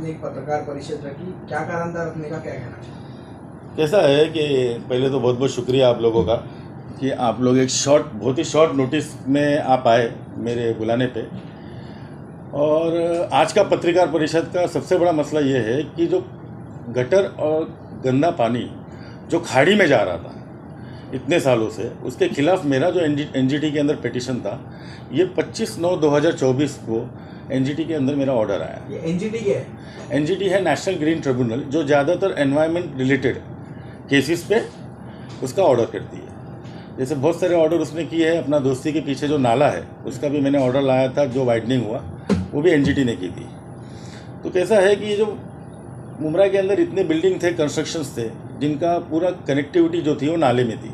आपने एक पत्रकार परिषद रखी, क्या कारण था रखने का, क्या कहना चाहिए? कैसा है कि पहले तो बहुत बहुत शुक्रिया आप लोगों का कि आप लोग एक बहुत ही शॉर्ट नोटिस में आप आए मेरे बुलाने पे। और आज का पत्रकार परिषद का सबसे बड़ा मसला ये है कि जो गटर और गंदा पानी जो खाड़ी में जा रहा था इतने सालों से, उसके खिलाफ मेरा जो एनजीटी के अंदर पिटीशन था, ये 25/9/2024 को एनजीटी के अंदर मेरा ऑर्डर आया। ये एनजीटी क्या है? एनजीटी है नेशनल ग्रीन ट्रिब्यूनल, जो ज़्यादातर एनवायरनमेंट रिलेटेड केसेस पे उसका ऑर्डर करती है। जैसे बहुत सारे ऑर्डर उसने किए हैं। अपना दोस्ती के पीछे जो नाला है उसका भी मैंने ऑर्डर लाया था, जो वाइडनिंग हुआ वो भी एनजीटी ने की थी। तो कैसा है कि ये जो मुमरा के अंदर इतने बिल्डिंग थे, कंस्ट्रक्शंस थे, जिनका पूरा कनेक्टिविटी जो थी वो नाले में थी,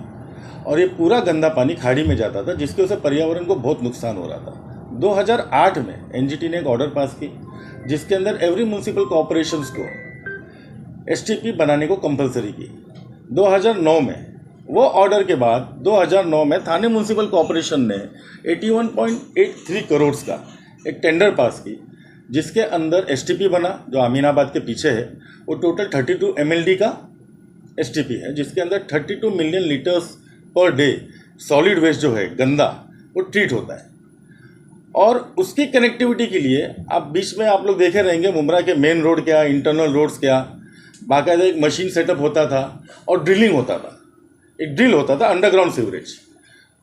और ये पूरा गंदा पानी खाड़ी में जाता था, जिसके वजह से पर्यावरण को बहुत नुकसान हो रहा था। 2008 में एनजीटी ने एक ऑर्डर पास की, जिसके अंदर एवरी म्यूनसिपल कॉरपोरेशंस को एसटीपी बनाने को कंपलसरी की। 2009 में वो ऑर्डर के बाद 2009 में थाने म्यूनसिपल कॉरपोरेशन ने 81.83 करोड़ का एक टेंडर पास की, जिसके अंदर एसटीपी बना, जो अमीनाबाद के पीछे है। वो टोटल 32 MLD का एसटीपी है, जिसके अंदर 32 million litres per day solid waste जो है गंदा, वो ट्रीट होता है। और उसकी कनेक्टिविटी के लिए आप बीच में आप लोग देखे रहेंगे मुमरा के मेन रोड क्या, इंटरनल रोड्स क्या, बाकायदा एक मशीन सेटअप होता था और ड्रिलिंग होता था, एक ड्रिल होता था अंडरग्राउंड सीवरेज।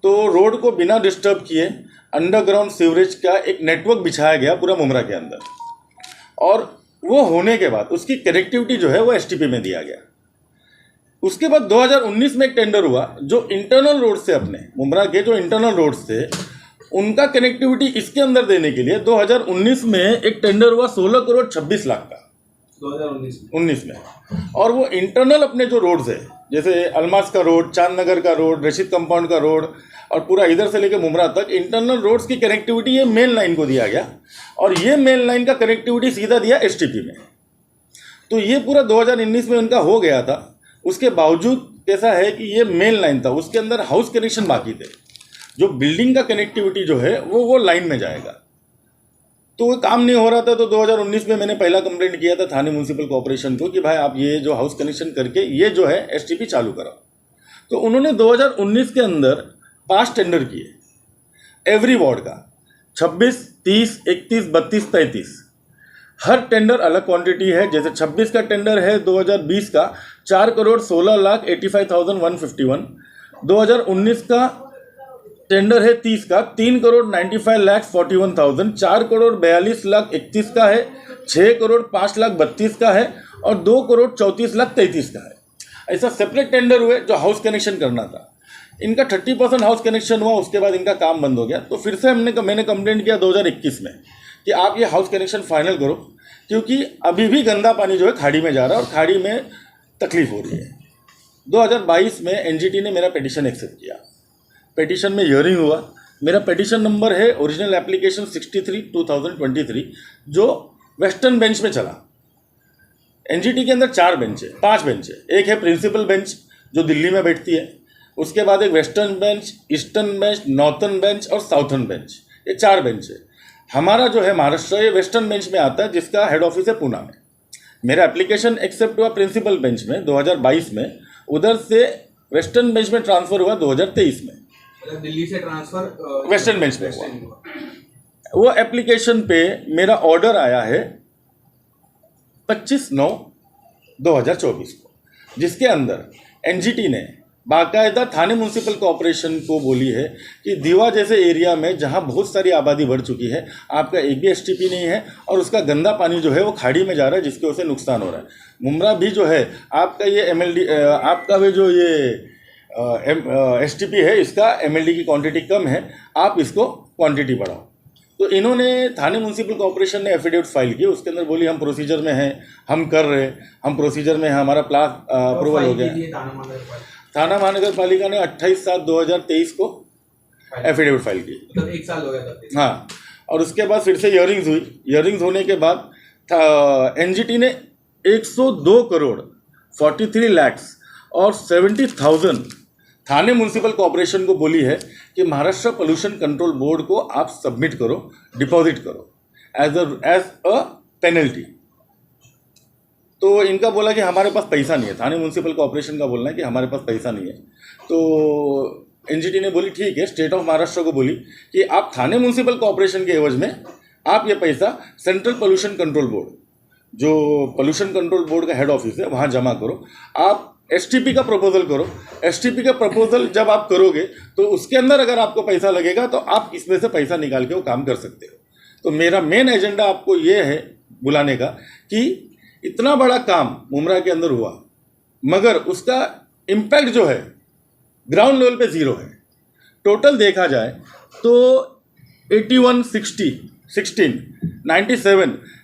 तो रोड को बिना डिस्टर्ब किए अंडरग्राउंड सीवरेज का एक नेटवर्क बिछाया गया पूरा मुमरा के अंदर, और वो होने के बाद उसकी कनेक्टिविटी जो है वो एसटीपी में दिया गया। उसके बाद 2019 में एक टेंडर हुआ, जो इंटरनल रोड से, अपने मुमरा के जो इंटरनल रोड्स थे उनका कनेक्टिविटी इसके अंदर देने के लिए 2019 में एक टेंडर हुआ 16 करोड़ 26 लाख का 2019 में। और वो इंटरनल अपने जो रोड्स है, जैसे अलमास का रोड, चांदनगर का रोड, रशीद कंपाउंड का रोड, और पूरा इधर से लेकर मुमरा तक इंटरनल रोड्स की कनेक्टिविटी ये मेन लाइन को दिया गया, और ये मेन लाइन का कनेक्टिविटी सीधा दिया एसटीपी में। तो ये पूरा 2019 में उनका हो गया था। उसके बावजूद कैसा है कि ये मेन लाइन था, उसके अंदर हाउस कनेक्शन बाकी थे। जो बिल्डिंग का कनेक्टिविटी जो है वो लाइन में जाएगा, तो वो काम नहीं हो रहा था। तो 2019 में मैंने पहला कंप्लेंट किया था थाने म्यूनसिपल कॉर्पोरेशन को कि भाई आप ये जो हाउस कनेक्शन करके ये जो है एसटीपी चालू कराओ। तो उन्होंने 2019 के अंदर 5 टेंडर किए एवरी वार्ड का, 26, 30, 31, 32, 33। हर टेंडर अलग क्वांटिटी है। जैसे 26 का टेंडर है 2020 का 4 करोड़ 16 लाख 85,151। 2019 का टेंडर है 30 का 3 करोड़ 95 लाख 41,000। 4 करोड़ 42 लाख 31 का है, 6 करोड़ 5 लाख 32 का है, और 2 करोड़ 34 लाख 33 का है। ऐसा सेपरेट टेंडर हुए जो हाउस कनेक्शन करना था। इनका 30% हाउस कनेक्शन हुआ, उसके बाद इनका काम बंद हो गया। तो फिर से मैंने कंप्लेंट किया 2021 में कि आप ये हाउस कनेक्शन फाइनल करो, क्योंकि अभी भी गंदा पानी जो है खाड़ी में जा रहा है और खाड़ी में तकलीफ हो रही है। 2022 में एनजीटी ने मेरा पिटीशन एक्सेप्ट किया। पिटीशन में हियरिंग हुआ। मेरा पिटीशन नंबर है ओरिजिनल एप्लीकेशन 63/2023, जो वेस्टर्न बेंच में चला। एनजीटी के अंदर 5 बेंच है। एक है प्रिंसिपल बेंच जो दिल्ली में बैठती है, उसके बाद एक western bench, eastern bench, northern bench और साउथर्न बेंच, ये 4 बेंच है। हमारा जो है महाराष्ट्र, ये वेस्टर्न बेंच में आता है, जिसका हेड ऑफिस है पूना में। मेरा एप्लीकेशन एक्सेप्ट हुआ प्रिंसिपल बेंच में 2022 में, उधर से वेस्टर्न बेंच में ट्रांसफ़र हुआ 2023 में। दिल्ली से ट्रांसफर वेस्टर्न बेंच में हुआ। वो एप्लीकेशन पे मेरा ऑर्डर आया है 25/9/2024 को, जिसके अंदर एनजीटी ने बाकायदा थाने म्यूनसिपल कॉरपोरेशन को बोली है कि दीवा जैसे एरिया में जहां बहुत सारी आबादी बढ़ चुकी है, आपका एक भी एसटीपी नहीं है, और उसका गंदा पानी जो है वो खाड़ी में जा रहा है, जिसकी वजह से नुकसान हो रहा है। मुमरा भी जो है आपका ये एमएलडी, आपका भी जो ये एसटीपी है, इसका एमएलडी की क्वांटिटी कम है, आप इसको क्वांटिटी बढ़ाओ। तो इन्होंने थाने म्यूनसिपल कॉर्पोरेशन ने एफिडेविट फाइल की, उसके अंदर बोली हम प्रोसीजर में हैं, हम कर रहे हैं, हम प्रोसीजर में हैं, हमारा प्लान अप्रूवल हो गया। थाना महानगर पालिका ने 28/7/2023 को एफिडेविट फाइल की, मतलब 1 साल हो गया तब। हाँ। और उसके बाद फिर से हियरिंग्स हुई। हियरिंग्स होने के बाद एनजीटी ने 102 करोड़ 43 लाख और 70,000 थाने म्यूनसिपल कॉर्पोरेशन को बोली है कि महाराष्ट्र पोल्यूशन कंट्रोल बोर्ड को आप सबमिट करो, डिपॉजिट करो एज अ पेनल्टी। तो इनका बोला कि हमारे पास पैसा नहीं है, थाने म्यूनसिपल कॉर्पोरेशन का बोलना है कि हमारे पास पैसा नहीं है। तो एनजीटी ने बोली ठीक है, स्टेट ऑफ महाराष्ट्र को बोली कि आप थाने म्यूनसिपल कॉर्पोरेशन के एवज में आप ये पैसा सेंट्रल पोल्यूशन कंट्रोल बोर्ड, जो पोल्यूशन कंट्रोल बोर्ड का हेड ऑफिस है, वहाँ जमा करो। आप एसटीपी का प्रपोजल करो। एसटीपी का प्रपोजल जब आप करोगे तो उसके अंदर अगर आपको पैसा लगेगा तो आप इसमें से पैसा निकाल के वो काम कर सकते हो। तो मेरा मेन एजेंडा आपको ये है बुलाने का कि इतना बड़ा काम मुमरा के अंदर हुआ, मगर उसका इम्पैक्ट जो है ग्राउंड लेवल पे ज़ीरो है। टोटल देखा जाए तो 81, 60, 16,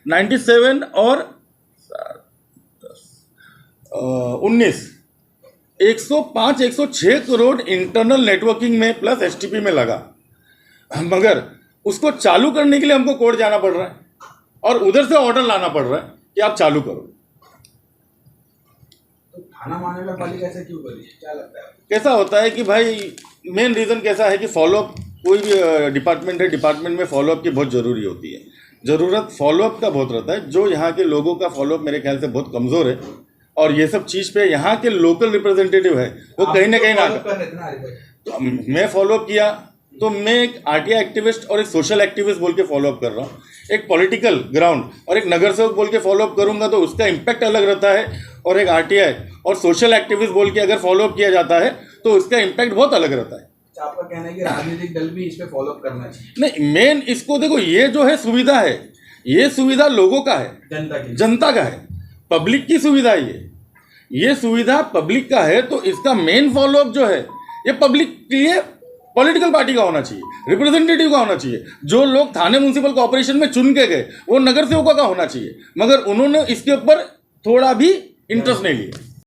97 और 19, 105, 106 करोड़ इंटरनल नेटवर्किंग में प्लस एसटीपी में लगा, मगर उसको चालू करने के लिए हमको कोर्ट जाना पड़ रहा है और उधर से ऑर्डर लाना पड़ रहा है कि आप चालू करो। तो थाना महानगर पालिका ऐसा क्यों करी, क्या लगता है? कैसा होता है कि भाई मेन रीज़न कैसा है कि फॉलोअप, कोई भी डिपार्टमेंट है, डिपार्टमेंट में फॉलोअप की बहुत ज़रूरी होती है। ज़रूरत फॉलोअप का बहुत रहता है। जो यहाँ के लोगों का फॉलोअप मेरे ख्याल से बहुत कमज़ोर है और ये सब चीज़ पे यहाँ के लोकल रिप्रेजेंटेटिव है वो कहीं ना कहीं ना तो मैं फॉलोअप किया तो मैं एक आरटीआई एक्टिविस्ट और एक सोशल एक्टिविस्ट बोल के फॉलोअप कर रहा हूँ, एक पॉलिटिकल ग्राउंड और एक नगर सेवक बोल के फॉलोअप करूँगा तो उसका इम्पैक्ट अलग रहता है, और एक आरटीआई और सोशल एक्टिविस्ट बोल के अगर फॉलोअप किया जाता है तो उसका इम्पैक्ट बहुत अलग रहता है। आपका कहना है कि राजनीतिक दल भी इस पे फॉलोअप करना चाहिए? नहीं, मेन इसको देखो, ये जो है सुविधा है, ये सुविधा लोगों का है, जनता का है, पब्लिक की सुविधा है। ये सुविधा पब्लिक का है तो इसका मेन फॉलोअप जो है ये पब्लिक के लिए पॉलिटिकल पार्टी का होना चाहिए, रिप्रेजेंटेटिव का होना चाहिए। जो लोग थाने म्यूनसिपल कॉर्पोरेशन में चुन के गए वो नगर सेवकों का होना चाहिए, मगर उन्होंने इसके ऊपर थोड़ा भी इंटरेस्ट नहीं लिया।